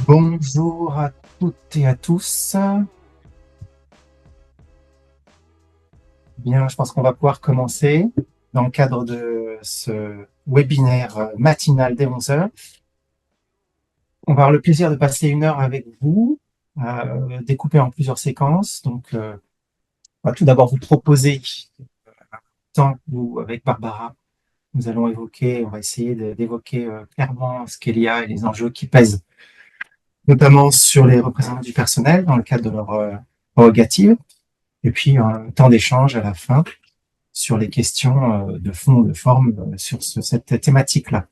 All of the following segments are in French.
Bonjour à toutes et à tous. Bien, je pense qu'on va pouvoir commencer dans le cadre de ce webinaire matinal dès 11 heures. On va avoir le plaisir de passer une heure avec vous, découpée en plusieurs séquences. Donc, on va tout d'abord vous proposer, tant où avec Barbara, nous allons évoquer, on va essayer d'évoquer clairement ce qu'il y a et les enjeux qui pèsent, notamment sur les représentants du personnel dans le cadre de leur prérogatives. Et puis, un temps d'échange à la fin sur les questions de fond, de forme, sur cette thématique-là.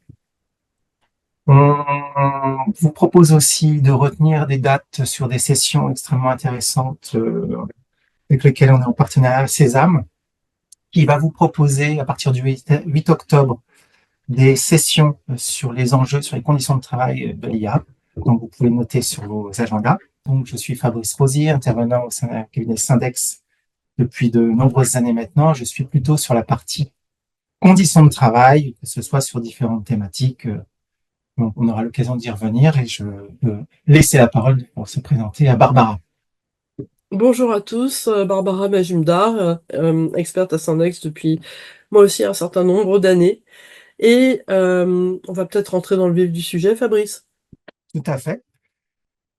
On vous propose aussi de retenir des dates sur des sessions extrêmement intéressantes avec lesquelles on est en partenariat Sésame, qui va vous proposer à partir du 8 octobre des sessions sur les enjeux, sur les conditions de travail de l'IA. Donc vous pouvez noter sur vos agendas. Donc je suis Fabrice Rosier, intervenant au sein d'un cabinet Syndex depuis de nombreuses années maintenant. Je suis plutôt sur la partie conditions de travail, que ce soit sur différentes thématiques. Donc, on aura l'occasion d'y revenir et je peux laisser la parole pour se présenter à Barbara. Bonjour à tous, Barbara Majumdar, experte à Syndex depuis moi aussi un certain nombre d'années. Et on va peut-être rentrer dans le vif du sujet, Fabrice. Tout à fait.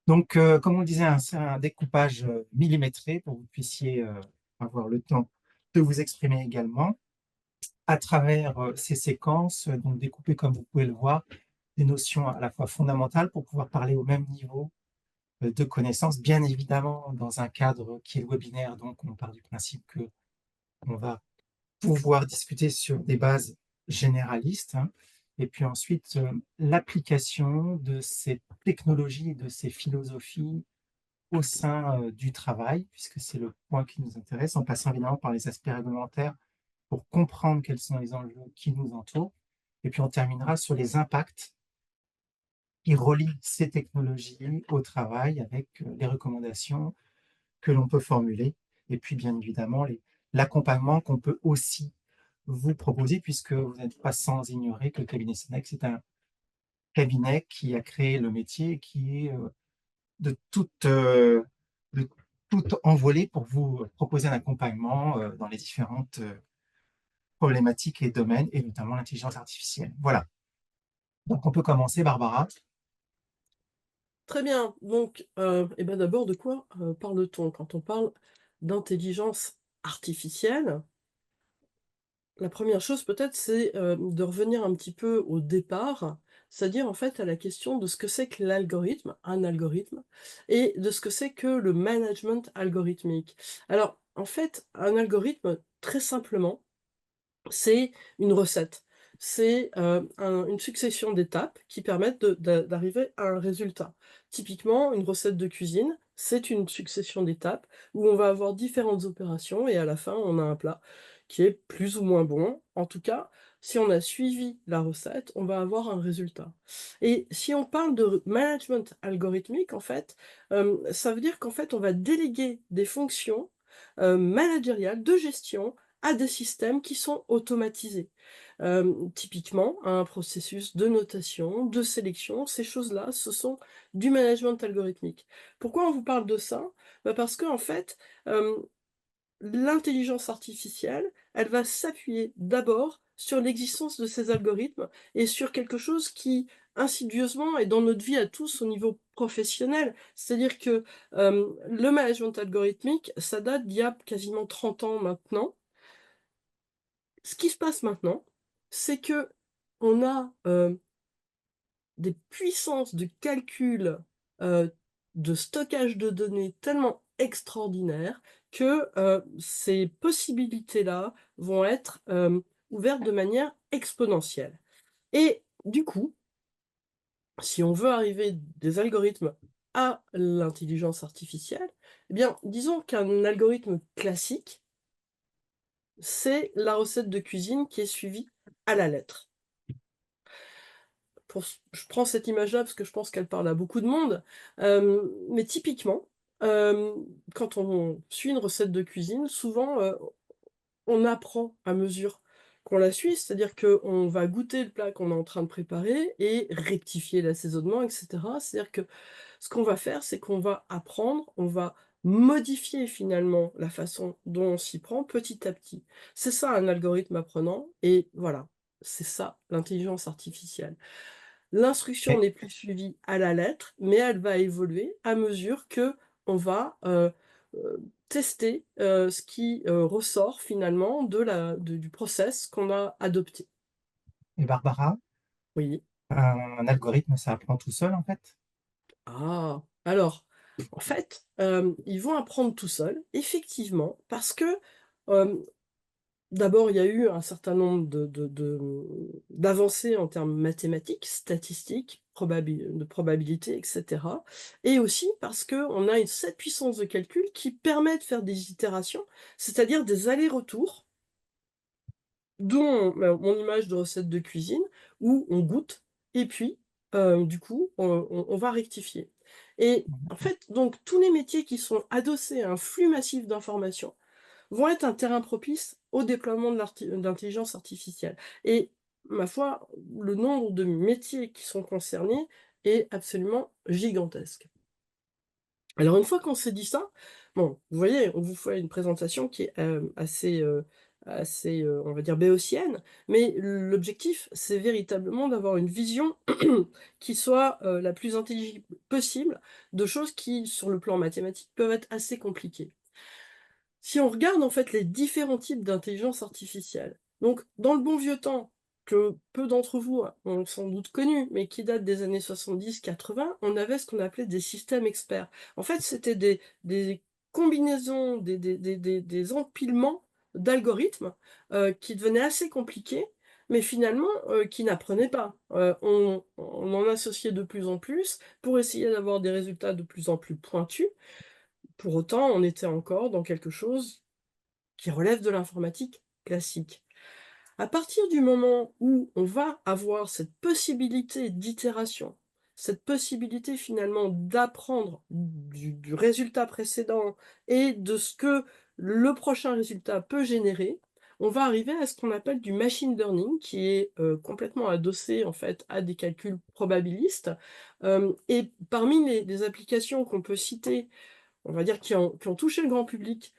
Donc, comme on le disait, c'est un découpage millimétré pour que vous puissiez avoir le temps de vous exprimer également à travers ces séquences, donc découpées comme vous pouvez le voir, des notions à la fois fondamentales pour pouvoir parler au même niveau de connaissances, bien évidemment dans un cadre qui est le webinaire, donc on part du principe que on va pouvoir discuter sur des bases généralistes, hein, et puis ensuite l'application de ces technologies, de ces philosophies au sein du travail, puisque c'est le point qui nous intéresse, en passant évidemment par les aspects réglementaires pour comprendre quels sont les enjeux qui nous entourent. Et puis on terminera sur les impacts qui relient ces technologies au travail avec les recommandations que l'on peut formuler, et puis bien évidemment l'accompagnement qu'on peut aussi vous proposer, puisque vous n'êtes pas sans ignorer que le cabinet Cenex est un cabinet qui a créé le métier, qui est de de tout envolé pour vous proposer un accompagnement dans les différentes problématiques et domaines, et notamment l'intelligence artificielle. Voilà. Donc on peut commencer, Barbara. Très bien, donc eh ben d'abord, de quoi parle-t-on quand on parle d'intelligence artificielle? La première chose peut-être, c'est de revenir un petit peu au départ, c'est-à-dire en fait à la question de ce que c'est que l'algorithme, un algorithme, et de ce que c'est que le management algorithmique. Alors, en fait, un algorithme, très simplement, c'est une recette. C'est une succession d'étapes qui permettent d'arriver à un résultat. Typiquement, une recette de cuisine, c'est une succession d'étapes où on va avoir différentes opérations et à la fin, on a un plat qui est plus ou moins bon. En tout cas, si on a suivi la recette, on va avoir un résultat. Et si on parle de management algorithmique, en fait, ça veut dire qu'en fait, on va déléguer des fonctions managériales de gestion à des systèmes qui sont automatisés. Typiquement, un processus de notation, de sélection, ces choses-là, ce sont du management algorithmique. Pourquoi on vous parle de ça? Bah parce qu'en fait, l'intelligence artificielle, elle va s'appuyer d'abord sur l'existence de ces algorithmes et sur quelque chose qui, insidieusement, est dans notre vie à tous au niveau professionnel. C'est-à-dire que le management algorithmique, ça date d'il y a quasiment 30 ans maintenant. Ce qui se passe maintenant, c'est qu'on a, des puissances de calcul, de stockage de données tellement extraordinaires que, ces possibilités-là vont être, ouvertes de manière exponentielle. Et du coup, si on veut arriver des algorithmes à l'intelligence artificielle, eh bien, disons qu'un algorithme classique, c'est la recette de cuisine qui est suivie à la lettre. Je prends cette image-là parce que je pense qu'elle parle à beaucoup de monde, mais typiquement, quand on suit une recette de cuisine, souvent, on apprend à mesure qu'on la suit, c'est-à-dire qu'on va goûter le plat qu'on est en train de préparer et rectifier l'assaisonnement, et cetera. C'est-à-dire que ce qu'on va faire, c'est qu'on va apprendre, on va modifier finalement la façon dont on s'y prend petit à petit. C'est ça un algorithme apprenant et voilà, c'est ça l'intelligence artificielle. L'instruction Et, n'est plus suivie à la lettre, mais elle va évoluer à mesure que on va, tester, ce qui, ressort finalement du process qu'on a adopté. et Barbara, Oui. un algorithme, ça apprend tout seul en fait? Ah! Alors, en fait, ils vont apprendre tout seuls, effectivement, parce que, hem, d'abord, il y a eu un certain nombre d'avancées en termes mathématiques, statistiques, de probabilité, et cetera, et aussi parce qu'on a cette puissance de calcul qui permet de faire des itérations, c'est-à-dire des allers-retours, dont mon image de recette de cuisine, où on goûte et puis, du coup, on va rectifier. Et en fait, donc tous les métiers qui sont adossés à un flux massif d'informations vont être un terrain propice au déploiement de l'intelligence artificielle. Et ma foi, le nombre de métiers qui sont concernés est absolument gigantesque. Alors une fois qu'on s'est dit ça, bon, vous voyez, on vous fait une présentation qui est, on va dire béotienne, mais l'objectif, c'est véritablement d'avoir une vision qui soit, la plus intelligible possible de choses qui, sur le plan mathématique, peuvent être assez compliquées. Si on regarde en fait les différents types d'intelligence artificielle, donc dans le bon vieux temps, que peu d'entre vous ont sans doute connu, mais qui date des années 70-80, on avait ce qu'on appelait des systèmes experts. En fait, c'était des combinaisons, des empilements d'algorithmes qui devenaient assez compliqués, mais finalement qui n'apprenaient pas. On en associait de plus en plus pour essayer d'avoir des résultats de plus en plus pointus. Pour autant, on était encore dans quelque chose qui relève de l'informatique classique. À partir du moment où on va avoir cette possibilité d'itération, cette possibilité finalement d'apprendre du résultat précédent et de ce que le prochain résultat peut générer, on va arriver à ce qu'on appelle du machine learning, qui est complètement adossé en fait à des calculs probabilistes. Et parmi les applications qu'on peut citer, on va dire qui ont touché le grand public,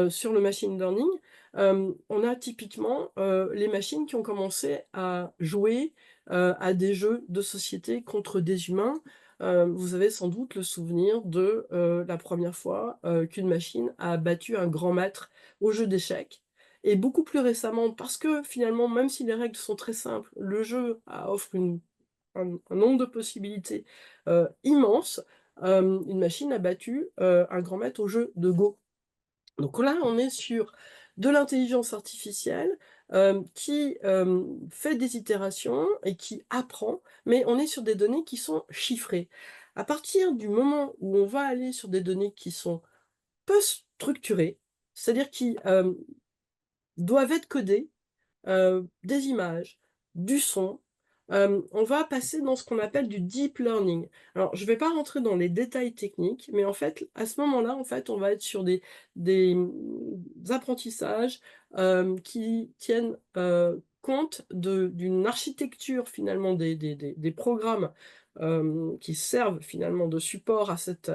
sur le machine learning, on a typiquement, les machines qui ont commencé à jouer, à des jeux de société contre des humains. Vous avez sans doute le souvenir de, la première fois, qu'une machine a battu un grand maître au jeu d'échecs et beaucoup plus récemment parce que finalement, même si les règles sont très simples, le jeu offre un nombre de possibilités, immense. Une machine a battu, un grand maître au jeu de Go. Donc là, on est sur de l'intelligence artificielle, qui, fait des itérations et qui apprend, mais on est sur des données qui sont chiffrées. À partir du moment où on va aller sur des données qui sont peu structurées, c'est-à-dire qui, doivent être codées, des images, du son. On va passer dans ce qu'on appelle du deep learning. Alors, je ne vais pas rentrer dans les détails techniques, mais en fait, à ce moment-là, en fait, on va être sur des apprentissages, qui tiennent, compte d'une architecture finalement des programmes, qui servent finalement de support à cette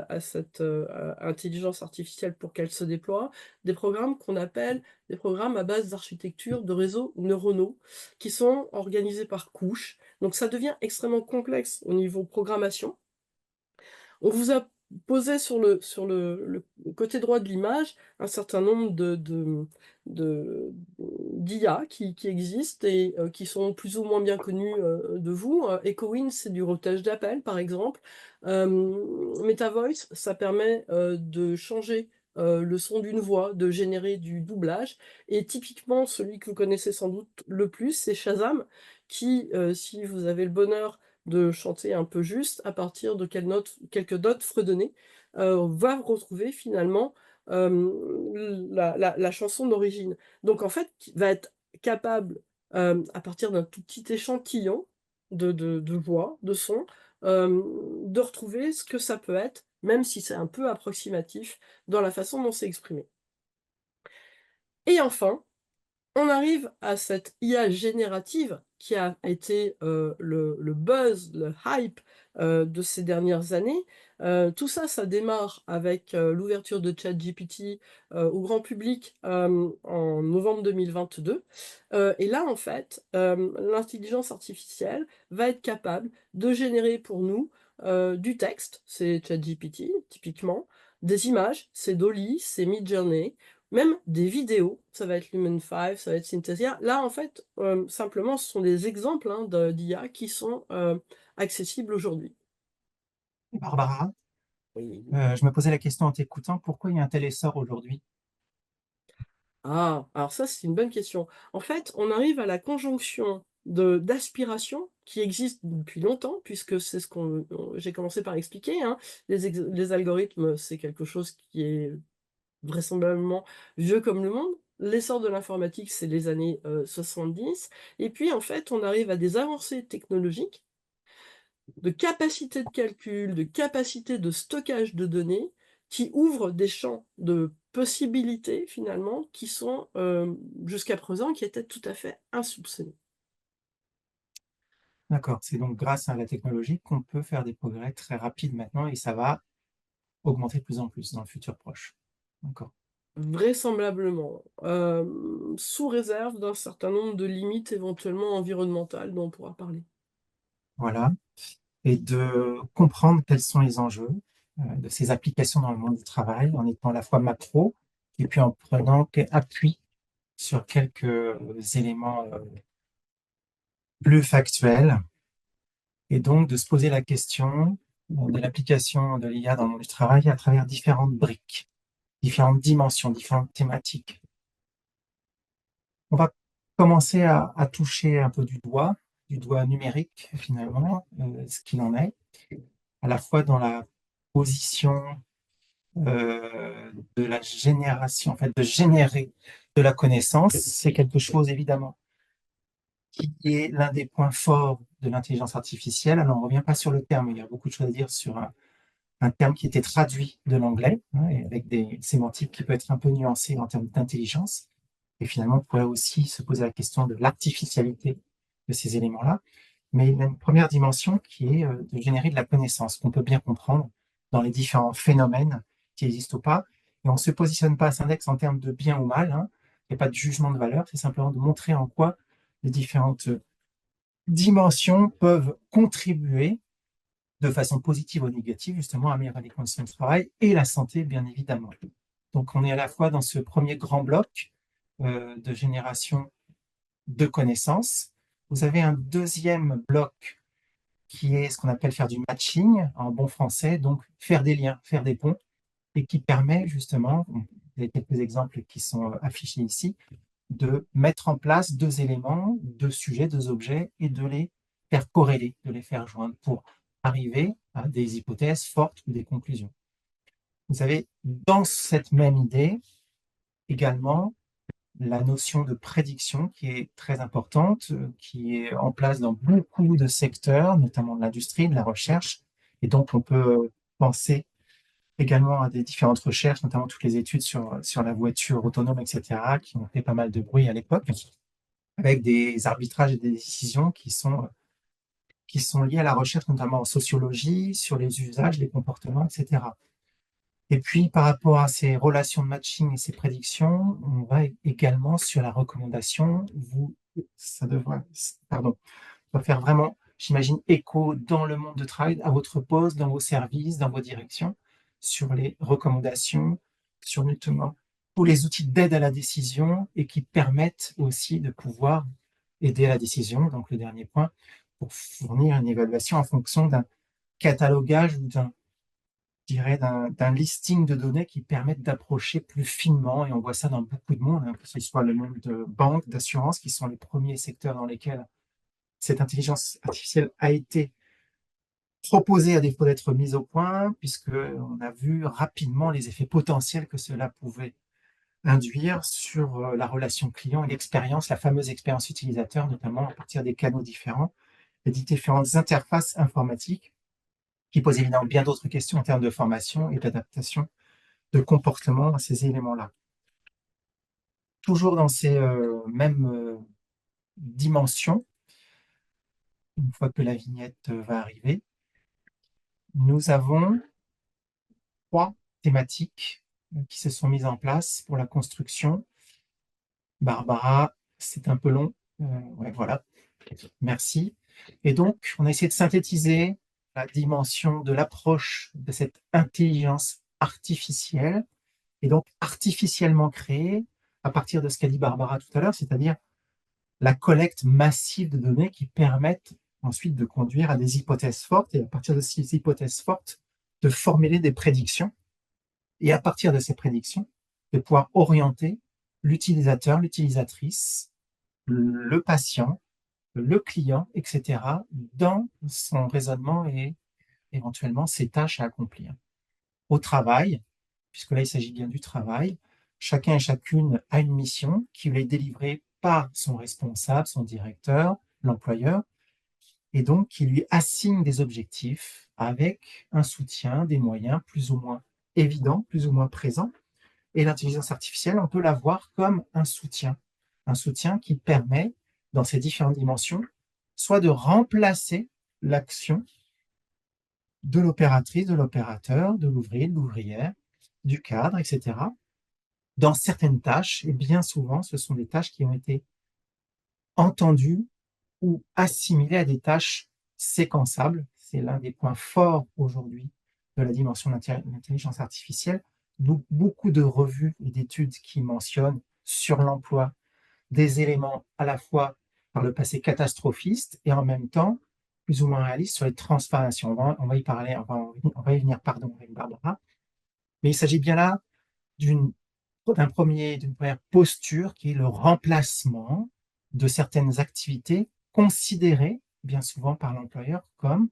intelligence artificielle pour qu'elle se déploie. Des programmes qu'on appelle des programmes à base d'architecture de réseaux neuronaux qui sont organisés par couches. Donc ça devient extrêmement complexe au niveau programmation. On vous a posé sur le côté droit de l'image un certain nombre de d'IA qui existent et qui sont plus ou moins bien connus de vous. EchoWin, c'est du routage d'appels, par exemple. MetaVoice, ça permet de changer le son d'une voix, de générer du doublage. Et typiquement, celui que vous connaissez sans doute le plus, c'est Shazam, qui, si vous avez le bonheur de chanter un peu juste à partir de quelques notes fredonnées, va retrouver finalement, la chanson d'origine. Donc en fait, qui va être capable, à partir d'un tout petit échantillon de voix, de son, de retrouver ce que ça peut être, même si c'est un peu approximatif dans la façon dont c'est exprimé. Et enfin On arrive à cette IA générative qui a été, le buzz, le hype, de ces dernières années. Tout ça, ça démarre avec, l'ouverture de ChatGPT, au grand public, en novembre 2022. Et là, en fait, l'intelligence artificielle va être capable de générer pour nous, du texte, c'est ChatGPT typiquement, des images, c'est Dolly, c'est Midjourney, même des vidéos, ça va être Lumen5, ça va être Synthesia. Là, en fait, simplement, ce sont des exemples, hein, d'IA qui sont, accessibles aujourd'hui. Barbara, Oui. je me posais la question en t'écoutant, pourquoi il y a un tel essor aujourd'hui? Ah, alors ça, c'est une bonne question. En fait, on arrive à la conjonction de d'aspiration qui existe depuis longtemps, puisque c'est ce qu'on j'ai commencé par expliquer, hein. Les algorithmes, c'est quelque chose qui est vraisemblablement vieux comme le monde. L'essor de l'informatique, c'est les années, 70, et puis, en fait, on arrive à des avancées technologiques, de capacité de calcul, de capacité de stockage de données, qui ouvrent des champs de possibilités, finalement, qui sont, jusqu'à présent, qui étaient tout à fait insoupçonnés. D'accord, c'est donc grâce à la technologie qu'on peut faire des progrès très rapides maintenant et ça va augmenter de plus en plus dans le futur proche. D'accord. Vraisemblablement, sous réserve d'un certain nombre de limites éventuellement environnementales dont on pourra parler. Voilà. Et de comprendre quels sont les enjeux de ces applications dans le monde du travail en étant à la fois macro et puis en prenant appui sur quelques éléments plus factuels et donc de se poser la question de l'application de l'IA dans le monde du travail à travers différentes briques, différentes dimensions, différentes thématiques. On va commencer à toucher un peu du doigt numérique finalement, ce qu'il en est, à la fois dans la position de la génération, en fait, de générer de la connaissance, c'est quelque chose évidemment qui est l'un des points forts de l'intelligence artificielle. Alors, on ne revient pas sur le terme, il y a beaucoup de choses à dire sur un terme qui était traduit de l'anglais, hein, et avec des sémantiques qui peuvent être un peu nuancées en termes d'intelligence. Et finalement, on pourrait aussi se poser la question de l'artificialité de ces éléments-là. Mais il y a une première dimension qui est de générer de la connaissance, qu'on peut bien comprendre dans les différents phénomènes qui existent ou pas. Et on ne se positionne pas à cet index en termes de bien ou mal, hein. Il n'y a pas de jugement de valeur, c'est simplement de montrer en quoi les différentes dimensions peuvent contribuer de façon positive ou négative, justement, à améliorer les conditions de travail et la santé, bien évidemment. Donc, on est à la fois dans ce premier grand bloc de génération de connaissances. Vous avez un deuxième bloc qui est ce qu'on appelle faire du matching en bon français, donc faire des liens, faire des ponts, et qui permet justement, il y a quelques exemples qui sont affichés ici, de mettre en place deux éléments, deux sujets, deux objets, et de les faire corréler, de les faire joindre pour arriver à des hypothèses fortes ou des conclusions. Vous savez, dans cette même idée, également, la notion de prédiction qui est très importante, qui est en place dans beaucoup de secteurs, notamment de l'industrie, de la recherche, et donc on peut penser également à des différentes recherches, notamment toutes les études sur la voiture autonome, etc., qui ont fait pas mal de bruit à l'époque, avec des arbitrages et des décisions qui sont liés à la recherche, notamment en sociologie, sur les usages, les comportements, etc. Et puis, par rapport à ces relations de matching et ces prédictions, on va également sur la recommandation. Ça devrait, pardon, ça va faire vraiment, j'imagine, écho dans le monde de travail, à votre poste, dans vos services, dans vos directions, sur les recommandations, sur notamment tous les outils d'aide à la décision et qui permettent aussi de pouvoir aider à la décision. Donc, le dernier point, pour fournir une évaluation en fonction d'un catalogage ou d'un listing de données qui permettent d'approcher plus finement, et on voit ça dans beaucoup de monde, hein, que ce soit le monde de banques, d'assurances, qui sont les premiers secteurs dans lesquels cette intelligence artificielle a été proposée à défaut d'être mise au point, puisqu'on a vu rapidement les effets potentiels que cela pouvait induire sur la relation client et l'expérience, la fameuse expérience utilisateur, notamment à partir des canaux différents et des différentes interfaces informatiques qui posent évidemment bien d'autres questions en termes de formation et d'adaptation de comportement à ces éléments-là. toujours dans ces mêmes dimensions, une fois que la vignette va arriver, nous avons trois thématiques qui se sont mises en place pour la construction. Barbara, c'est un peu long. Ouais, voilà, merci. Et donc, on a essayé de synthétiser la dimension de l'approche de cette intelligence artificielle, et donc artificiellement créée à partir de ce qu'a dit Barbara tout à l'heure, c'est-à-dire la collecte massive de données qui permettent ensuite de conduire à des hypothèses fortes, et à partir de ces hypothèses fortes, de formuler des prédictions, et à partir de ces prédictions, de pouvoir orienter l'utilisateur, l'utilisatrice, le patient, le client, etc., dans son raisonnement et éventuellement ses tâches à accomplir. Au travail, puisque là il s'agit bien du travail, chacun et chacune a une mission qui lui est délivrée par son responsable, son directeur, l'employeur, et donc qui lui assigne des objectifs avec un soutien, des moyens plus ou moins évidents, plus ou moins présents. Et l'intelligence artificielle, on peut la voir comme un soutien qui permet, dans ces différentes dimensions, soit de remplacer l'action de l'opératrice, de l'opérateur, de l'ouvrier, de l'ouvrière, du cadre, etc. Dans certaines tâches, et bien souvent, ce sont des tâches qui ont été entendues ou assimilées à des tâches séquençables. C'est l'un des points forts aujourd'hui de la dimension de l'intelligence artificielle. Donc, beaucoup de revues et d'études qui mentionnent sur l'emploi des éléments à la fois par le passé catastrophiste et en même temps plus ou moins réalistes sur les transformations. On va y parler, on va y venir, pardon, avec Barbara. Mais il s'agit bien là d'une d'une première posture qui est le remplacement de certaines activités considérées bien souvent par l'employeur comme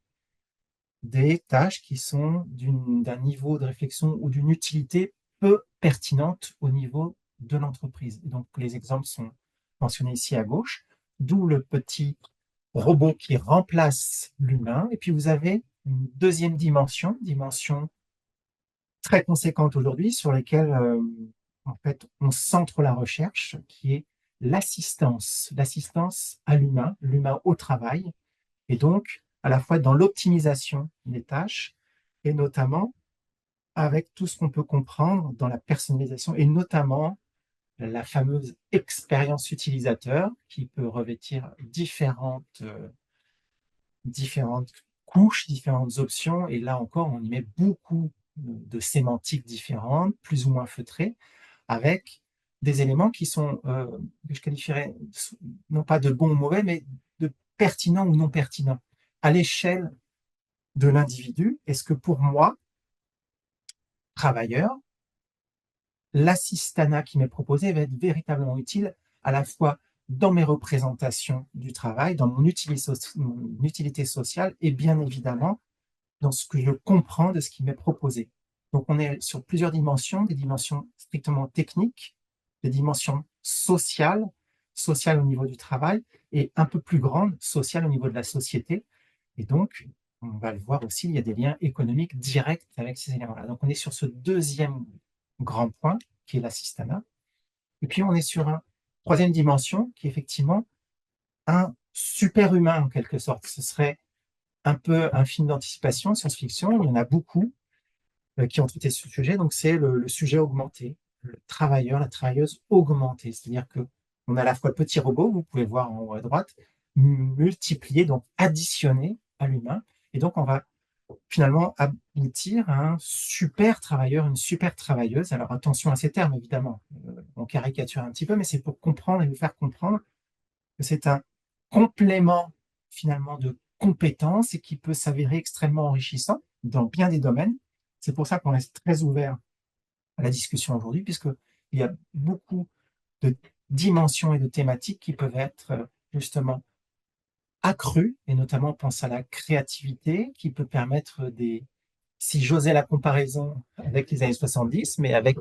des tâches qui sont d'un niveau de réflexion ou d'une utilité peu pertinente au niveau de l'entreprise. Donc les exemples sont mentionnés ici à gauche, d'où le petit robot qui remplace l'humain. Et puis vous avez une deuxième dimension très conséquente aujourd'hui sur lesquelles en fait on centre la recherche, qui est l'assistance à l'humain, l'humain au travail, et donc à la fois dans l'optimisation des tâches et notamment avec tout ce qu'on peut comprendre dans la personnalisation et notamment la fameuse expérience utilisateur qui peut revêtir différentes couches, différentes options. Et là encore, on y met beaucoup de sémantiques différentes, plus ou moins feutrées, avec des éléments qui sont, que je qualifierais non pas de bons ou mauvais, mais de pertinents ou non pertinents. À l'échelle de l'individu, est-ce que pour moi, travailleur, l'assistanat qui m'est proposé va être véritablement utile à la fois dans mes représentations du travail, dans mon utilité sociale et bien évidemment dans ce que je comprends de ce qui m'est proposé. Donc on est sur plusieurs dimensions, des dimensions strictement techniques, des dimensions sociales au niveau du travail et un peu plus grandes, sociales au niveau de la société. Et donc, on va le voir aussi, il y a des liens économiques directs avec ces éléments-là. Donc on est sur ce deuxième grand point qui est l'assistanat. Et puis on est sur une troisième dimension qui est effectivement un super-humain en quelque sorte. Ce serait un peu un film d'anticipation, science-fiction, il y en a beaucoup qui ont traité ce sujet, donc c'est le sujet augmenté, le travailleur, la travailleuse augmentée, c'est-à-dire que on a à la fois le petit robot, vous pouvez voir en haut à droite, multiplié, donc additionné à l'humain, et donc on va finalement aboutir à un super travailleur, une super travailleuse. Alors attention à ces termes, évidemment, on caricature un petit peu, mais c'est pour comprendre et vous faire comprendre que c'est un complément finalement de compétences et qui peut s'avérer extrêmement enrichissant dans bien des domaines. C'est pour ça qu'on reste très ouvert à la discussion aujourd'hui, puisqu'il y a beaucoup de dimensions et de thématiques qui peuvent être justement accrues, et notamment on pense à la créativité qui peut permettre si j'osais la comparaison avec les années 70, mais avec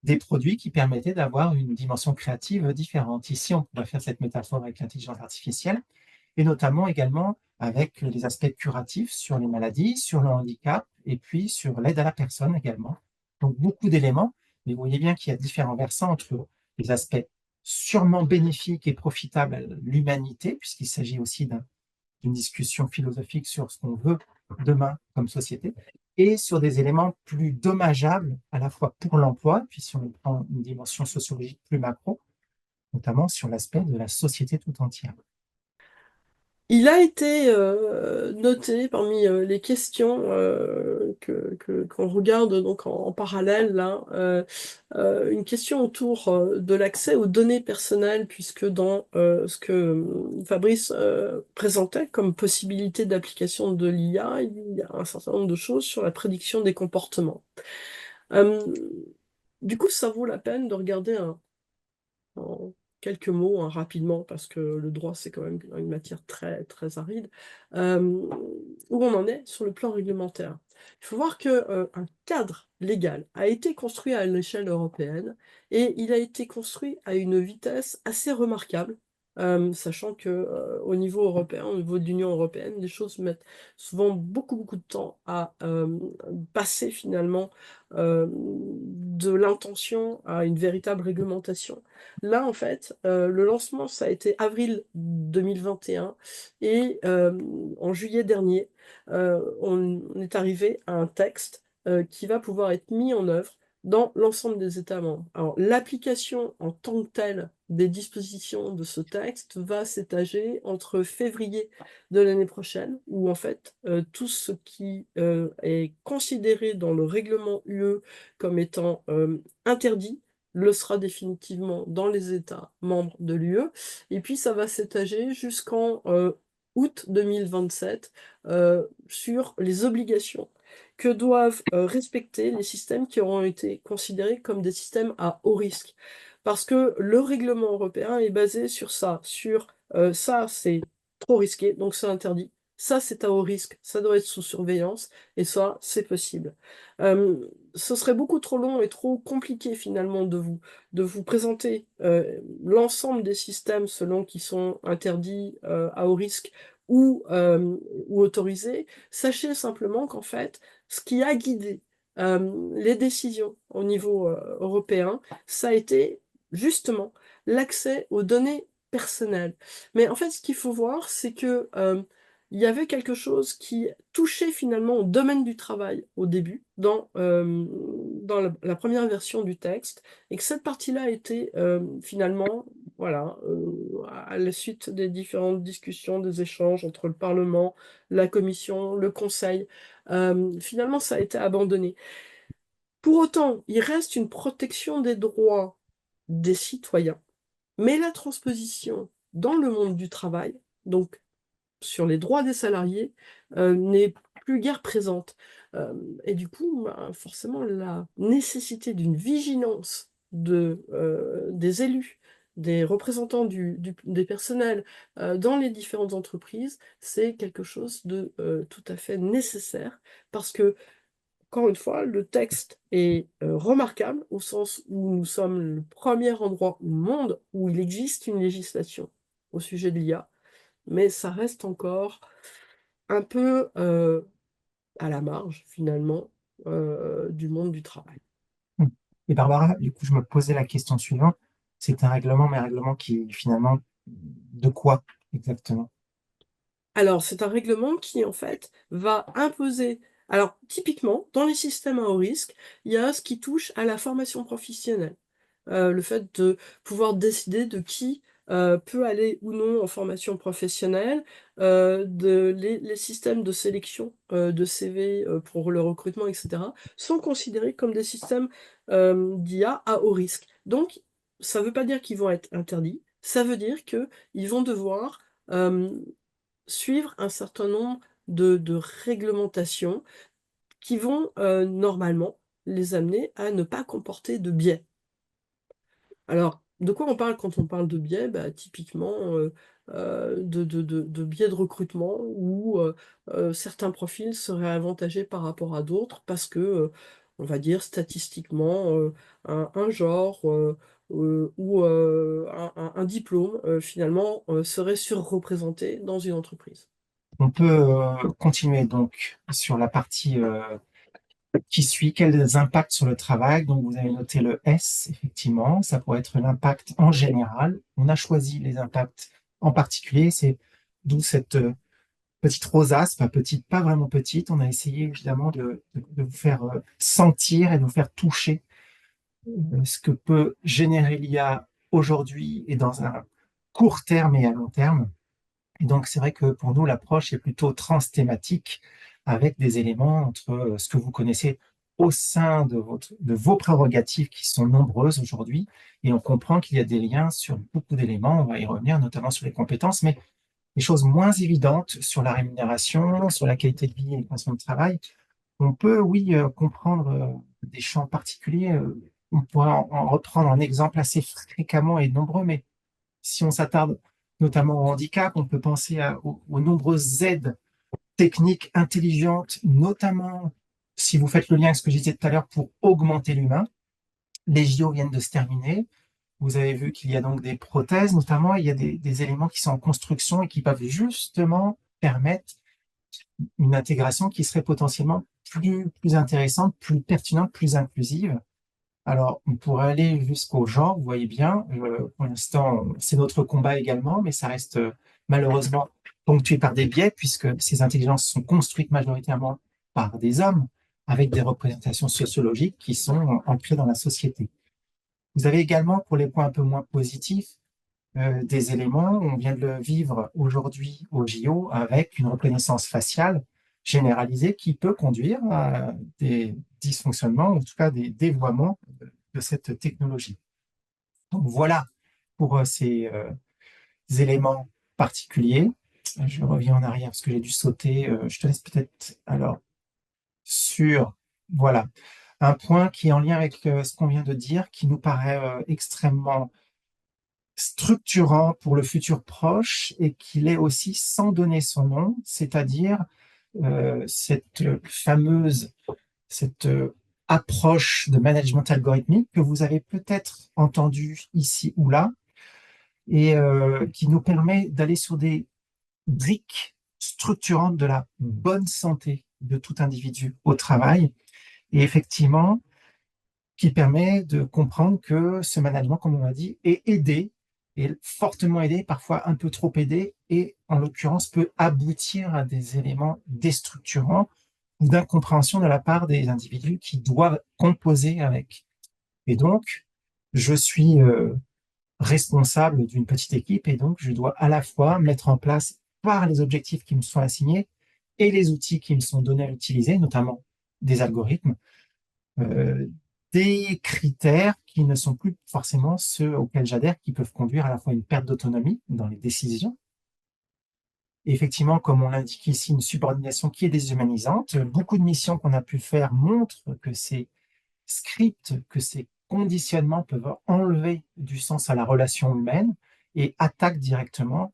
des produits qui permettaient d'avoir une dimension créative différente. Ici, on pourrait faire cette métaphore avec l'intelligence artificielle, et notamment également avec les aspects curatifs sur les maladies, sur le handicap, et puis sur l'aide à la personne également. Donc beaucoup d'éléments, mais vous voyez bien qu'il y a différents versants entre des aspects sûrement bénéfiques et profitables à l'humanité, puisqu'il s'agit aussi d'une discussion philosophique sur ce qu'on veut demain comme société, et sur des éléments plus dommageables à la fois pour l'emploi, puis si on prend une dimension sociologique plus macro, notamment sur l'aspect de la société tout entière. Il a été noté parmi les questions qu'on regarde donc en parallèle là, une question autour de l'accès aux données personnelles, puisque dans ce que Fabrice présentait comme possibilité d'application de l'IA, il y a un certain nombre de choses sur la prédiction des comportements. Euh, du coup, ça vaut la peine de regarder en quelques mots, hein, rapidement, parce que le droit, c'est quand même une matière très, très aride, euh, où on en est sur le plan réglementaire. Il faut voir que, un cadre légal a été construit à l'échelle européenne et il a été construit à une vitesse assez remarquable, sachant que, au niveau européen, au niveau de l'Union européenne, les choses mettent souvent beaucoup, beaucoup de temps à passer finalement de l'intention à une véritable réglementation. Là, en fait, le lancement, ça a été avril 2021 et en juillet dernier, on est arrivé à un texte qui va pouvoir être mis en œuvre dans l'ensemble des États membres. Alors, l'application en tant que telle des dispositions de ce texte va s'étager entre février de l'année prochaine, où en fait, tout ce qui est considéré dans le règlement UE comme étant interdit le sera définitivement dans les États membres de l'UE. Et puis ça va s'étager jusqu'en août 2027 sur les obligations que doivent respecter les systèmes qui auront été considérés comme des systèmes à haut risque. Parce que le règlement européen est basé sur ça, sur ça c'est trop risqué, donc c'est interdit. Ça c'est à haut risque, ça doit être sous surveillance, et ça c'est possible. Ce serait beaucoup trop long et trop compliqué finalement de vous présenter l'ensemble des systèmes selon qui sont interdits à haut risque ou autorisés. Sachez simplement qu'en fait, ce qui a guidé les décisions au niveau européen, ça a été justement l'accès aux données personnelles. Mais en fait, ce qu'il faut voir, c'est que il y avait quelque chose qui touchait finalement au domaine du travail au début, dans la première version du texte, et que cette partie-là était finalement, voilà, à la suite des différentes discussions, des échanges entre le Parlement, la Commission, le Conseil, finalement ça a été abandonné. Pour autant, il reste une protection des droits des citoyens, mais la transposition dans le monde du travail, donc sur les droits des salariés n'est plus guère présente. Et du coup, ben, forcément, la nécessité d'une vigilance des élus, des représentants des personnels dans les différentes entreprises, c'est quelque chose de tout à fait nécessaire parce que, encore une fois, le texte est remarquable au sens où nous sommes le premier endroit au monde où il existe une législation au sujet de l'IA, mais ça reste encore un peu à la marge, finalement, du monde du travail. Et Barbara, du coup, je me posais la question suivante. C'est un règlement, mais un règlement qui, finalement, de quoi exactement? Alors, c'est un règlement qui, en fait, va imposer... Alors, typiquement, dans les systèmes à haut risque, il y a ce qui touche à la formation professionnelle. Le fait de pouvoir décider de qui peut aller ou non en formation professionnelle, les systèmes de sélection de CV pour le recrutement, etc., sont considérés comme des systèmes d'IA à haut risque. Donc, ça ne veut pas dire qu'ils vont être interdits, ça veut dire qu'ils vont devoir euh, suivre un certain nombre de réglementations qui vont normalement les amener à ne pas comporter de biais. Alors, de quoi on parle quand on parle de biais? Bah, typiquement, de biais de recrutement où certains profils seraient avantagés par rapport à d'autres parce que, on va dire statistiquement, un genre ou un diplôme, finalement, serait surreprésenté dans une entreprise. On peut continuer donc sur la partie qui suit, quels impacts sur le travail. Donc, vous avez noté le S, effectivement, ça pourrait être l'impact en général. On a choisi les impacts en particulier, c'est d'où cette petite rosace, pas petite, pas vraiment petite. On a essayé évidemment de vous faire sentir et de vous faire toucher ce que peut générer l'IA aujourd'hui et dans un court terme et à long terme. Et donc, c'est vrai que pour nous, l'approche est plutôt transthématique avec des éléments entre ce que vous connaissez au sein de vos prérogatives qui sont nombreuses aujourd'hui. Et on comprend qu'il y a des liens sur beaucoup d'éléments. On va y revenir, notamment sur les compétences, mais des choses moins évidentes sur la rémunération, sur la qualité de vie et les conditions de travail. On peut, oui, comprendre des champs particuliers. On pourrait en reprendre un exemple assez fréquemment et nombreux, mais si on s'attarde notamment au handicap, on peut penser aux nombreuses aides techniques intelligentes, notamment si vous faites le lien avec ce que je disais tout à l'heure pour augmenter l'humain. Les JO viennent de se terminer. Vous avez vu qu'il y a donc des prothèses, notamment, il y a des éléments qui sont en construction et qui peuvent justement permettre une intégration qui serait potentiellement plus intéressante, plus pertinente, plus inclusive. Alors, on pourrait aller jusqu'au genre, vous voyez bien. Pour l'instant, c'est notre combat également, mais ça reste malheureusement ponctué par des biais, puisque ces intelligences sont construites majoritairement par des hommes, avec des représentations sociologiques qui sont ancrées dans la société. Vous avez également, pour les points un peu moins positifs, des éléments. On vient de le vivre aujourd'hui au JO avec une reconnaissance faciale généralisée qui peut conduire à des dysfonctionnements, en tout cas des dévoiements de cette technologie. Donc voilà pour ces éléments particuliers. Je reviens en arrière parce que j'ai dû sauter. Je te laisse peut-être alors sur, voilà, un point qui est en lien avec ce qu'on vient de dire, qui nous paraît extrêmement structurant pour le futur proche et qu'il est aussi sans donner son nom, c'est-à-dire cette fameuse cette approche de management algorithmique que vous avez peut-être entendu ici ou là et qui nous permet d'aller sur des briques structurantes de la bonne santé de tout individu au travail et effectivement qui permet de comprendre que ce management, comme on l'a dit, est aidé, est fortement aidé, parfois un peu trop aidé, et en l'occurrence peut aboutir à des éléments déstructurants ou d'incompréhension de la part des individus qui doivent composer avec. Et donc, je suis responsable d'une petite équipe et donc je dois à la fois mettre en place par les objectifs qui me sont assignés et les outils qui me sont donnés à utiliser, notamment des algorithmes, euh, des critères qui ne sont plus forcément ceux auxquels j'adhère, qui peuvent conduire à la fois une perte d'autonomie dans les décisions. Et effectivement, comme on l'indique ici, une subordination qui est déshumanisante. Beaucoup de missions qu'on a pu faire montrent que ces scripts, que ces conditionnements peuvent enlever du sens à la relation humaine et attaquent directement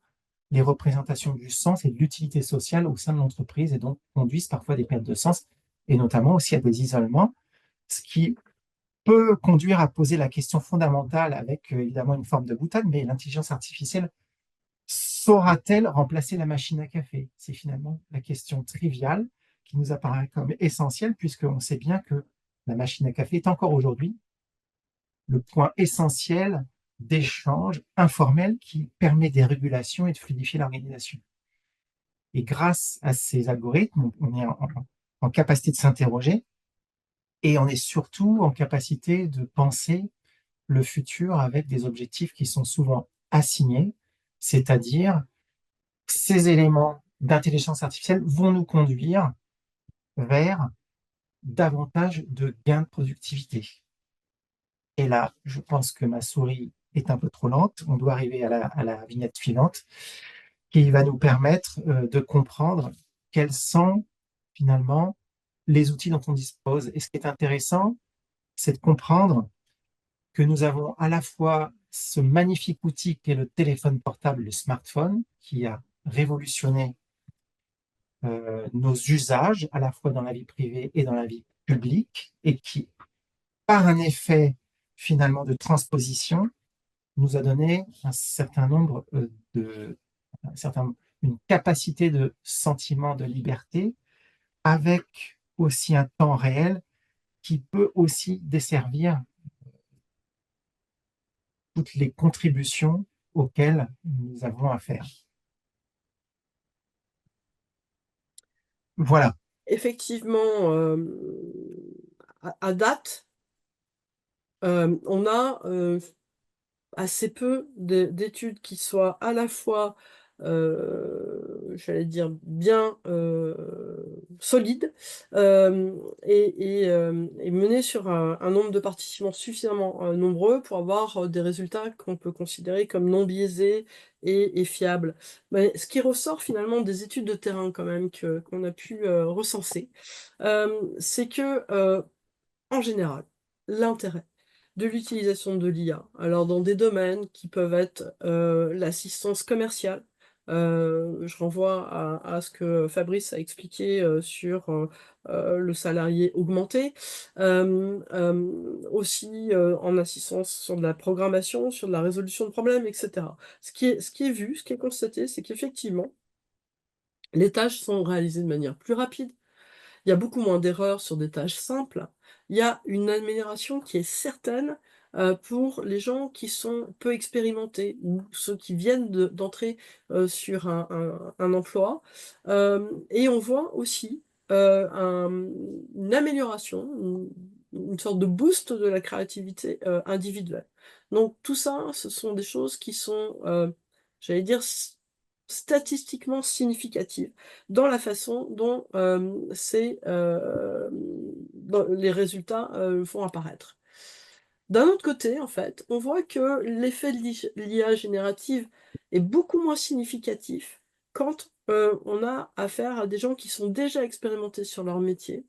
les représentations du sens et de l'utilité sociale au sein de l'entreprise et donc conduisent parfois à des pertes de sens et notamment aussi à des isolements, ce qui peut conduire à poser la question fondamentale avec évidemment une forme de boutade, mais l'intelligence artificielle saura-t-elle remplacer la machine à café? C'est finalement la question triviale qui nous apparaît comme essentielle puisqu'on sait bien que la machine à café est encore aujourd'hui le point essentiel d'échange informel qui permet des régulations et de fluidifier l'organisation. Et grâce à ces algorithmes, on est en capacité de s'interroger et on est surtout en capacité de penser le futur avec des objectifs qui sont souvent assignés, c'est-à-dire ces éléments d'intelligence artificielle vont nous conduire vers davantage de gains de productivité. Et là, je pense que ma souris est un peu trop lente. On doit arriver à la vignette suivante qui va nous permettre de comprendre quels sont finalement les outils dont on dispose. Et ce qui est intéressant, c'est de comprendre que nous avons à la fois ce magnifique outil qu'est le téléphone portable, le smartphone, qui a révolutionné nos usages, à la fois dans la vie privée et dans la vie publique, et qui, par un effet finalement de transposition, nous a donné un certain nombre un certain, une capacité de sentiment de liberté, avec aussi un temps réel qui peut aussi desservir toutes les contributions auxquelles nous avons affaire. Voilà. Effectivement, à date, on a assez peu d'études qui soient à la fois, j'allais dire, bien solides, et menées sur un nombre de participants suffisamment nombreux pour avoir des résultats qu'on peut considérer comme non biaisés et fiables. Mais ce qui ressort finalement des études de terrain quand même qu'on a pu recenser, c'est que en général, l'intérêt de l'utilisation de l'IA, alors dans des domaines qui peuvent être l'assistance commerciale, je renvoie à ce que Fabrice a expliqué sur le salarié augmenté, aussi en assistance sur de la programmation, sur de la résolution de problèmes, etc. Ce qui est vu, ce qui est constaté, c'est qu'effectivement, les tâches sont réalisées de manière plus rapide, il y a beaucoup moins d'erreurs sur des tâches simples. Il y a une amélioration qui est certaine pour les gens qui sont peu expérimentés ou ceux qui viennent d'entrer sur un emploi. Et on voit aussi une amélioration, une sorte de boost de la créativité individuelle. Donc tout ça, ce sont des choses qui sont, j'allais dire, statistiquement significatives dans la façon dont les résultats vont apparaître. D'un autre côté, en fait, on voit que l'effet de l'IA générative est beaucoup moins significatif quand on a affaire à des gens qui sont déjà expérimentés sur leur métier.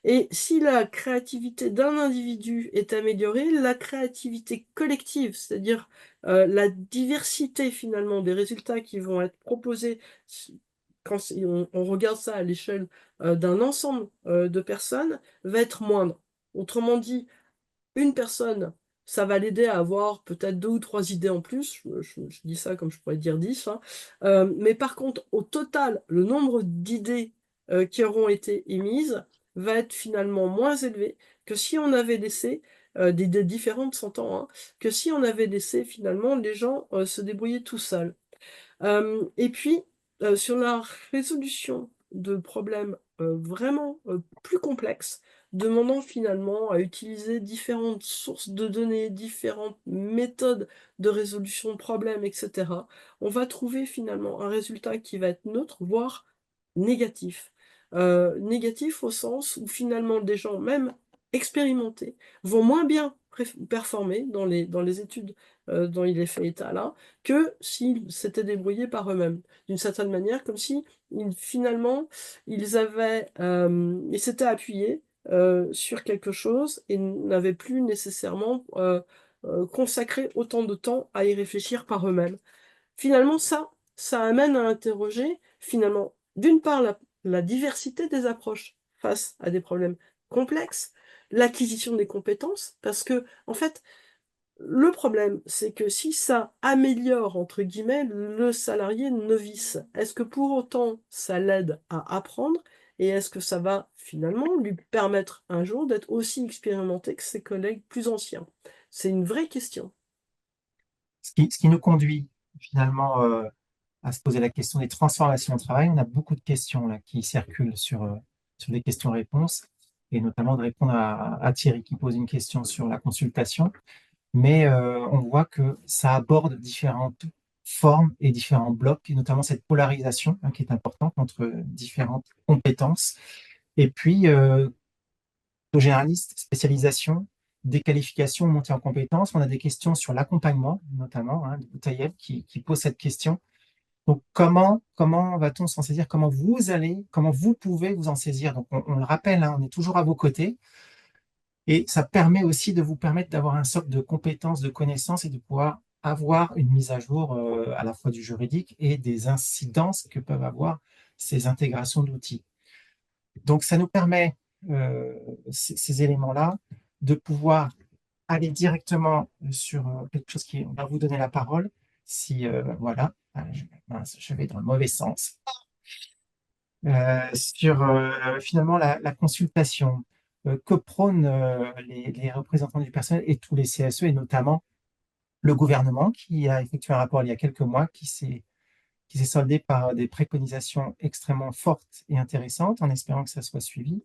Et si la créativité d'un individu est améliorée, la créativité collective, c'est-à-dire la diversité finalement des résultats qui vont être proposés, quand on regarde ça à l'échelle d'un ensemble de personnes, va être moindre. Autrement dit, une personne, ça va l'aider à avoir peut-être 2 ou 3 idées en plus. Je dis ça comme je pourrais dire 10, hein. Mais par contre, au total, le nombre d'idées qui auront été émises va être finalement moins élevé que si on avait laissé, d'idées différentes, s'entend, hein, que si on avait laissé finalement les gens se débrouiller tout seuls. Et puis, sur la résolution de problèmes vraiment plus complexes, demandant finalement à utiliser différentes sources de données, différentes méthodes de résolution de problèmes, etc., on va trouver finalement un résultat qui va être neutre, voire négatif. Négatif au sens où finalement des gens, même expérimentés, vont moins bien performer dans les études dont il est fait état là, que s'ils s'étaient débrouillés par eux-mêmes, d'une certaine manière, comme si finalement ils s'étaient appuyés sur quelque chose et n'avaient plus nécessairement consacré autant de temps à y réfléchir par eux-mêmes. Finalement, ça amène à interroger, finalement, d'une part, la diversité des approches face à des problèmes complexes, l'acquisition des compétences, parce que, en fait, le problème, c'est que si ça améliore, entre guillemets, le salarié novice, est-ce que pour autant ça l'aide à apprendre et est-ce que ça va finalement lui permettre un jour d'être aussi expérimenté que ses collègues plus anciens? C'est une vraie question. Ce qui nous conduit finalement à se poser la question des transformations au travail. On a beaucoup de questions là, qui circulent sur les questions-réponses, et notamment de répondre à Thierry qui pose une question sur la consultation. Mais on voit que ça aborde différentes formes et différents blocs, et notamment cette polarisation hein, qui est importante entre différentes compétences. Et puis, généraliste, spécialisation, déqualification, montée en compétences. On a des questions sur l'accompagnement, notamment, hein, de Boutaïev qui pose cette question. Donc, comment va-t-on s'en saisir? Comment vous pouvez vous en saisir? Donc, on le rappelle, hein, on est toujours à vos côtés. Et ça permet aussi de vous permettre d'avoir un socle de compétences, de connaissances et de pouvoir avoir une mise à jour à la fois du juridique et des incidences que peuvent avoir ces intégrations d'outils. Donc, ça nous permet, ces éléments-là, de pouvoir aller directement sur quelque chose qui, on va vous donner la parole. Si, voilà, mince, je vais dans le mauvais sens. Sur finalement la consultation. que prônent les représentants du personnel et tous les CSE, et notamment le gouvernement qui a effectué un rapport il y a quelques mois qui s'est soldé par des préconisations extrêmement fortes et intéressantes, en espérant que ça soit suivi.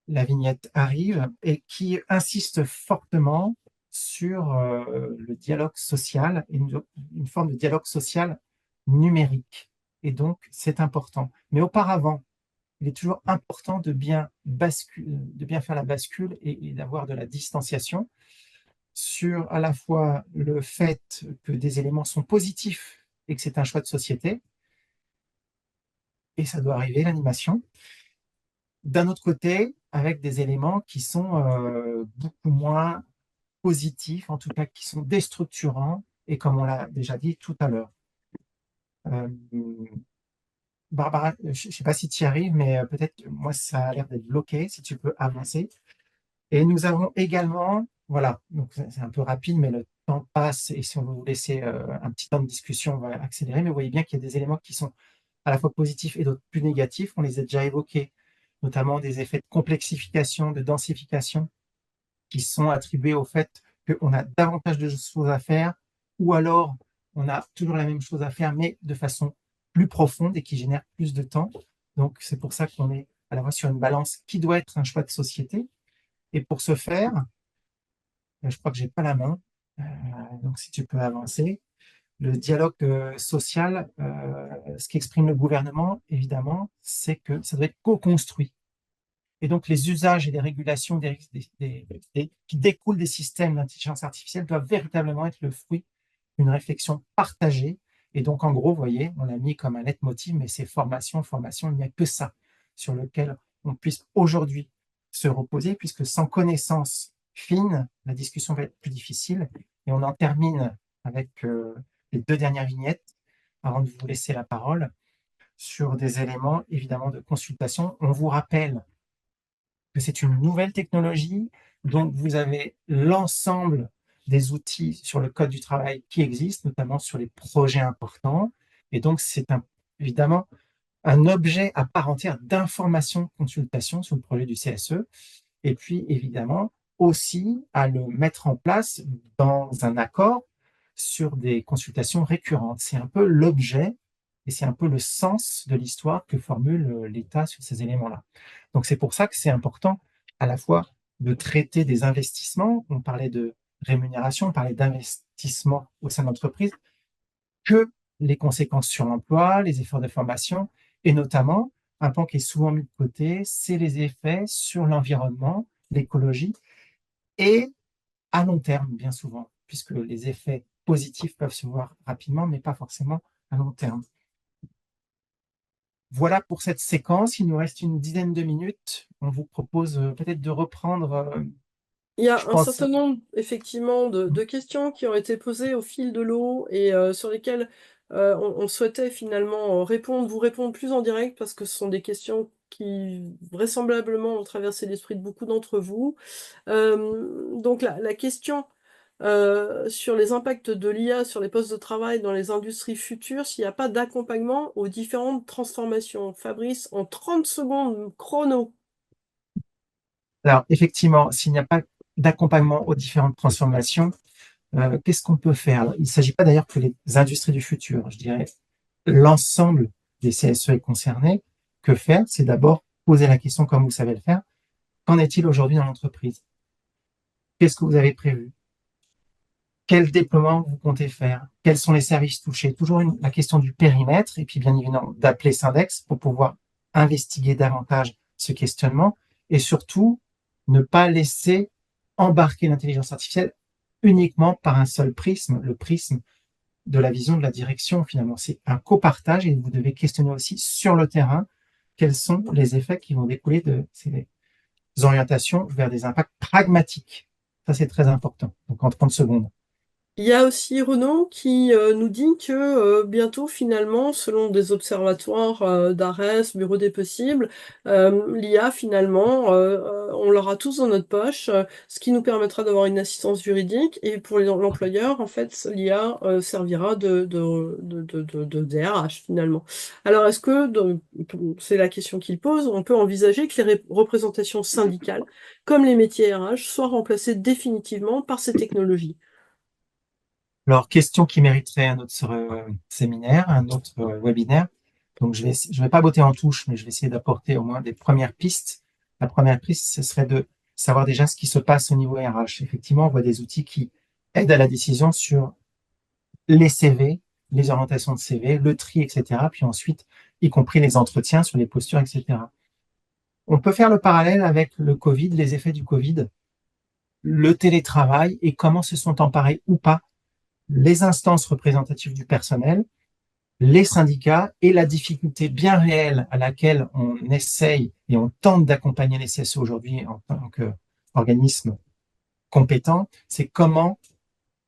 La vignette arrive et qui insiste fortement sur le dialogue social, une forme de dialogue social numérique. Et donc, c'est important. Mais auparavant, il est toujours important de bien faire la bascule et d'avoir de la distanciation sur à la fois le fait que des éléments sont positifs et que c'est un choix de société, et ça doit arriver, l'animation. D'un autre côté, avec des éléments qui sont beaucoup moins positifs, en tout cas qui sont déstructurants, et comme on l'a déjà dit tout à l'heure. Euh, Barbara, je ne sais pas si tu y arrives, mais peut-être que moi, ça a l'air d'être bloqué, si tu peux avancer. Et nous avons également, voilà, donc c'est un peu rapide, mais le temps passe, et si on veut vous laisser un petit temps de discussion, on va accélérer, mais vous voyez bien qu'il y a des éléments qui sont à la fois positifs et d'autres plus négatifs. On les a déjà évoqués, notamment des effets de complexification, de densification, qui sont attribués au fait qu'on a davantage de choses à faire, ou alors on a toujours la même chose à faire, mais de façon plus profonde et qui génère plus de temps. Donc c'est pour ça qu'on est à la fois sur une balance qui doit être un choix de société. Et pour ce faire, je crois que j'ai pas la main, euh, donc si tu peux avancer. Le dialogue social, ce qu'exprime le gouvernement, évidemment, c'est que ça doit être co-construit. Et donc, les usages et les régulations qui découlent des systèmes d'intelligence artificielle doivent véritablement être le fruit d'une réflexion partagée. Et donc, en gros, vous voyez, on l'a mis comme un leitmotiv, mais c'est formation, formation, il n'y a que ça sur lequel on puisse aujourd'hui se reposer, puisque sans connaissance fine, la discussion va être plus difficile. Et on en termine avec les deux dernières vignettes, avant de vous laisser la parole, sur des éléments évidemment de consultation. On vous rappelle que c'est une nouvelle technologie, donc vous avez l'ensemble des outils sur le code du travail qui existent, notamment sur les projets importants. Et donc, c'est évidemment un objet à part entière d'information, de consultation sur le projet du CSE. Et puis, évidemment, aussi à le mettre en place dans un accord sur des consultations récurrentes. C'est un peu l'objet et c'est un peu le sens de l'histoire que formule l'État sur ces éléments-là. Donc, c'est pour ça que c'est important à la fois de traiter des investissements, on parlait de rémunération, on parlait d'investissement au sein de l'entreprise, que les conséquences sur l'emploi, les efforts de formation, et notamment, un pan qui est souvent mis de côté, c'est les effets sur l'environnement, l'écologie, et à long terme, bien souvent, puisque les effets positifs peuvent se voir rapidement, mais pas forcément à long terme. Voilà pour cette séquence. Il nous reste une dizaine de minutes. On vous propose peut-être de reprendre, Il y je a un pense. certain nombre, effectivement, de questions qui ont été posées au fil de l'eau et sur lesquelles, on souhaitait finalement, vous répondre plus en direct parce que ce sont des questions qui vraisemblablement ont traversé l'esprit de beaucoup d'entre vous. Donc la question, sur les impacts de l'IA sur les postes de travail dans les industries futures, s'il n'y a pas d'accompagnement aux différentes transformations. Fabrice, en 30 secondes chrono. Alors, effectivement, s'il n'y a pas d'accompagnement aux différentes transformations, qu'est-ce qu'on peut faire? Alors, il ne s'agit pas d'ailleurs que les industries du futur. Je dirais l'ensemble des CSE est concerné. Que faire? C'est d'abord poser la question, comme vous savez le faire. Qu'en est-il aujourd'hui dans l'entreprise? Qu'est-ce que vous avez prévu? Quel déploiement vous comptez faire? Quels sont les services touchés? Toujours la question du périmètre et puis bien évidemment d'appeler Syndex pour pouvoir investiguer davantage ce questionnement et surtout ne pas laisser embarquer l'intelligence artificielle uniquement par un seul prisme, le prisme de la vision de la direction finalement. C'est un copartage et vous devez questionner aussi sur le terrain quels sont les effets qui vont découler de ces orientations vers des impacts pragmatiques. Ça, c'est très important. Donc en 30 secondes. Il y a aussi Renaud qui nous dit que bientôt, finalement, selon des observatoires d'ARES, Bureau des possibles, l'IA, finalement, on l'aura tous dans notre poche, ce qui nous permettra d'avoir une assistance juridique. Et pour l'employeur, en fait, l'IA servira de DRH, finalement. Alors, est-ce que, c'est la question qu'il pose, on peut envisager que les représentations syndicales, comme les métiers RH, soient remplacées définitivement par ces technologies? Alors, question qui mériterait un autre séminaire, un autre webinaire. Donc, je vais pas botter en touche, mais je vais essayer d'apporter au moins des premières pistes. La première piste, ce serait de savoir déjà ce qui se passe au niveau RH. Effectivement, on voit des outils qui aident à la décision sur les CV, les orientations de CV, le tri, etc. Puis ensuite, y compris les entretiens sur les postures, etc. On peut faire le parallèle avec le Covid, les effets du Covid, le télétravail et comment se sont emparés ou pas les instances représentatives du personnel, les syndicats et la difficulté bien réelle à laquelle on essaye et on tente d'accompagner les CSE aujourd'hui en tant qu'organisme compétent, c'est comment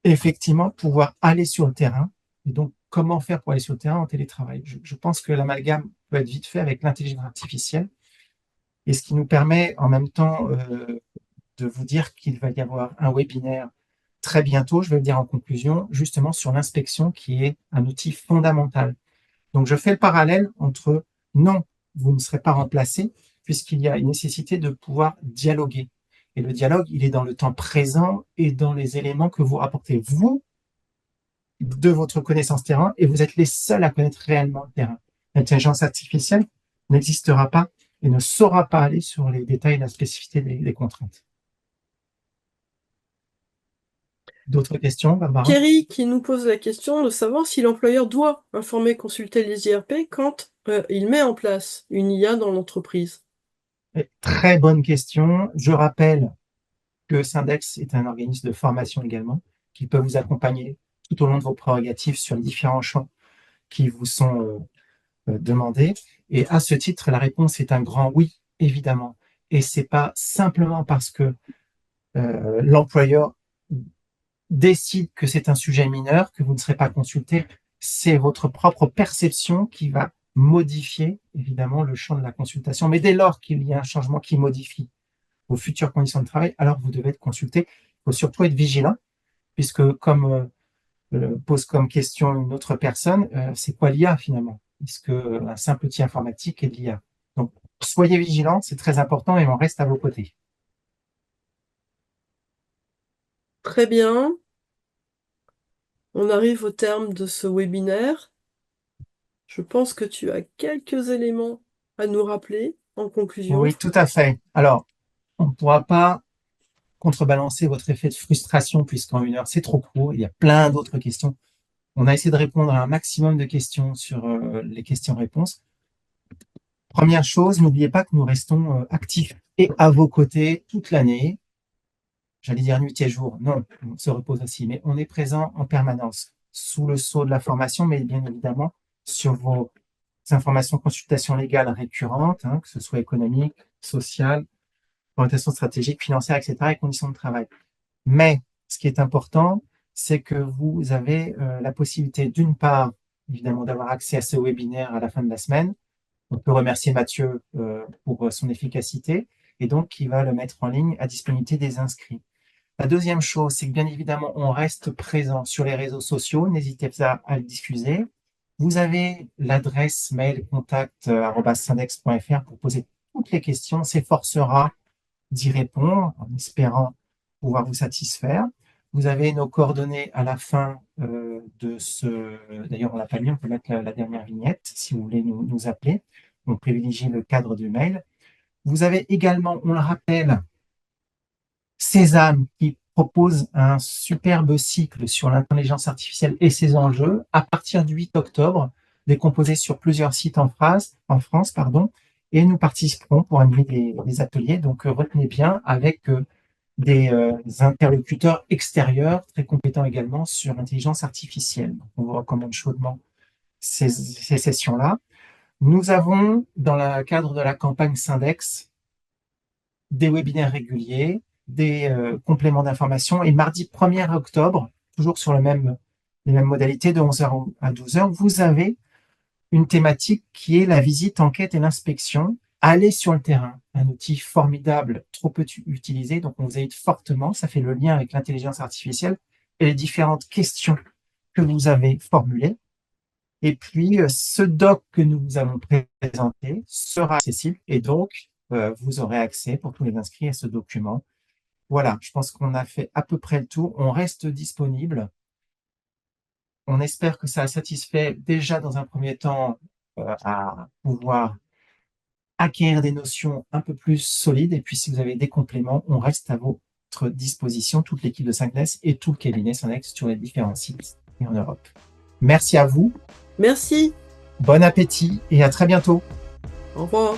effectivement pouvoir aller sur le terrain et donc comment faire pour aller sur le terrain en télétravail. Je pense que l'amalgame peut être vite fait avec l'intelligence artificielle et ce qui nous permet en même temps de vous dire qu'il va y avoir un webinaire très bientôt, je vais le dire en conclusion, justement sur l'inspection qui est un outil fondamental. Donc je fais le parallèle entre non, vous ne serez pas remplacé, puisqu'il y a une nécessité de pouvoir dialoguer. Et le dialogue, il est dans le temps présent et dans les éléments que vous rapportez, vous, de votre connaissance terrain, et vous êtes les seuls à connaître réellement le terrain. L'intelligence artificielle n'existera pas et ne saura pas aller sur les détails et la spécificité des contraintes. D'autres questions, Barbara? Thierry qui nous pose la question de savoir si l'employeur doit informer et consulter les IRP quand il met en place une IA dans l'entreprise. Très bonne question. Je rappelle que Syndex est un organisme de formation également, qui peut vous accompagner tout au long de vos prérogatives sur les différents champs qui vous sont demandés. Et à ce titre, la réponse est un grand oui, évidemment. Et c'est pas simplement parce que l'employeur décide que c'est un sujet mineur que vous ne serez pas consulté. C'est votre propre perception qui va modifier évidemment le champ de la consultation. Mais dès lors qu'il y a un changement qui modifie vos futures conditions de travail, alors vous devez être consulté. Il faut surtout être vigilant, puisque comme pose comme question une autre personne, c'est quoi l'IA finalement? Est-ce qu'un simple outil informatique est de l'IA? Donc, soyez vigilants, c'est très important et on reste à vos côtés. Très bien, on arrive au terme de ce webinaire. Je pense que tu as quelques éléments à nous rappeler en conclusion. Oui, tout à fait. Alors, on ne pourra pas contrebalancer votre effet de frustration puisqu'en 1 heure, c'est trop court. Il y a plein d'autres questions. On a essayé de répondre à un maximum de questions sur les questions-réponses. Première chose, n'oubliez pas que nous restons actifs et à vos côtés toute l'année. J'allais dire nuit et jour. Non, on se repose aussi, mais on est présent en permanence sous le sceau de la formation, mais bien évidemment sur vos informations, consultations légales récurrentes, hein, que ce soit économique, sociale, orientation stratégique, financière, etc., et conditions de travail. Mais ce qui est important, c'est que vous avez la possibilité, d'une part, évidemment, d'avoir accès à ce webinaire à la fin de la semaine. On peut remercier Mathieu pour son efficacité et donc qui va le mettre en ligne à disponibilité des inscrits. La deuxième chose, c'est que bien évidemment, on reste présent sur les réseaux sociaux. N'hésitez pas à le diffuser. Vous avez l'adresse mail contact@syndex.fr pour poser toutes les questions. On s'efforcera d'y répondre en espérant pouvoir vous satisfaire. Vous avez nos coordonnées à la fin de ce. D'ailleurs, on l'a pas mis, on peut mettre la dernière vignette si vous voulez nous appeler. On privilégie le cadre du mail. Vous avez également, on le rappelle, Sésame qui propose un superbe cycle sur l'intelligence artificielle et ses enjeux à partir du 8 octobre, décomposé sur plusieurs sites en France, pardon, et nous participerons pour animer des ateliers. Donc retenez bien avec des interlocuteurs extérieurs très compétents également sur l'intelligence artificielle. Donc, on vous recommande chaudement ces sessions-là. Nous avons, dans le cadre de la campagne Syndex, des webinaires réguliers, des compléments d'information. Et mardi 1er octobre, toujours sur les mêmes modalités de 11h à 12h, vous avez une thématique qui est la visite, enquête et l'inspection. Aller sur le terrain, un outil formidable, trop peu utilisé, donc on vous invite fortement, ça fait le lien avec l'intelligence artificielle et les différentes questions que vous avez formulées. Et puis, ce doc que nous vous avons présenté sera accessible et donc, vous aurez accès pour tous les inscrits à ce document. Voilà, je pense qu'on a fait à peu près le tour. On reste disponible. On espère que ça a satisfait déjà dans un premier temps à pouvoir acquérir des notions un peu plus solides. Et puis, si vous avez des compléments, on reste à votre disposition, toute l'équipe de 5NES et tout le cabinet Synex sur les différents sites et en Europe. Merci à vous. Merci. Bon appétit et à très bientôt. Au revoir.